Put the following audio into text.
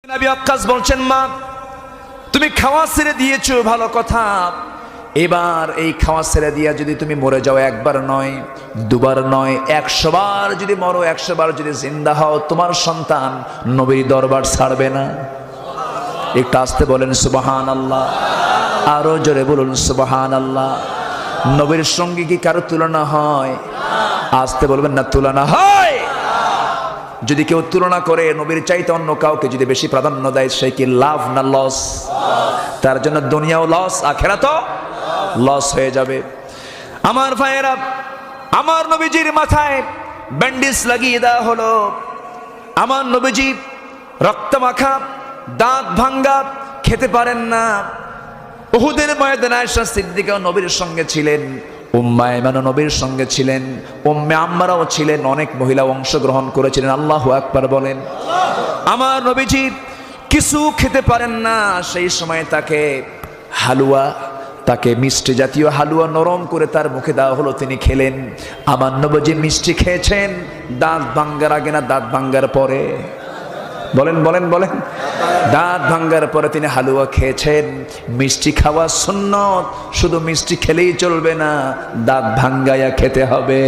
নবী আক্কাস বলছেন, মা তুমি খাওয়া ছেড়ে দিয়েছো ভালো কথা, এবার এই খাওয়া ছেড়ে দিয়া যদি তুমি মরে যাও, একবার নয় দুবার নয় 100 বার যদি মরো, 100 বার যদি জিন্দা হও, তোমার সন্তান নবীর দরবার ছাড়বে না। একটু আসতে বলেন সুবহানাল্লাহ, আরো জোরে বলুন সুবহানাল্লাহ। নবীর সঙ্গে কি কারো তুলনা হয়? আসতে বলবেন না, তুলনা হয়। যদি কেউ তুলনা করে নবীর চাইতে অন্য কাউকে যদি বেশি প্রাধান্য দেয়, সে কি লাভ না লস? তার জন্য দুনিয়াও লস, আখিরাতও লস হয়ে যাবে। আমার ভাইয়েরা, আমার নবীজির মাথায় ব্যান্ডেজ লাগিয়ে দেওয়া হলো। আমার নবীজি রক্ত মাখা, দাঁত ভাঙ্গা, খেতে পারেন না। উহুদের ময়দানে আয়েশা সিদ্দিকা নবীর সঙ্গে ছিলেন, উম্মে আয়মানও নবীর সঙ্গে ছিলেন, উম্মে আম্মারাও ছিলেন, অনেক মহিলা অংশগ্রহণ করেছিলেন। আল্লাহু আকবার বলেন। আমার নবীজি কিছু খেতে পারেন না, সেই সময় তাকে হালুয়া, তাকে মিষ্টি জাতীয় হালুয়া নরম করে তার মুখে দেওয়া হলো, তিনি খেলেন। আমার নবীজি মিষ্টি খেয়েছেন দাঁত ভাঙ্গার আগে না দাঁত ভাঙ্গার পরে? বলেন বলেন বলেন। দাঁত ভাঙ্গার পরে তিনি হালুয়া খেয়েছেন। মিষ্টি খাওয়া সুন্নত, শুধু মিষ্টি খেলেই চলবে না, দাঁত ভাঙ্গায়া খেতে হবে।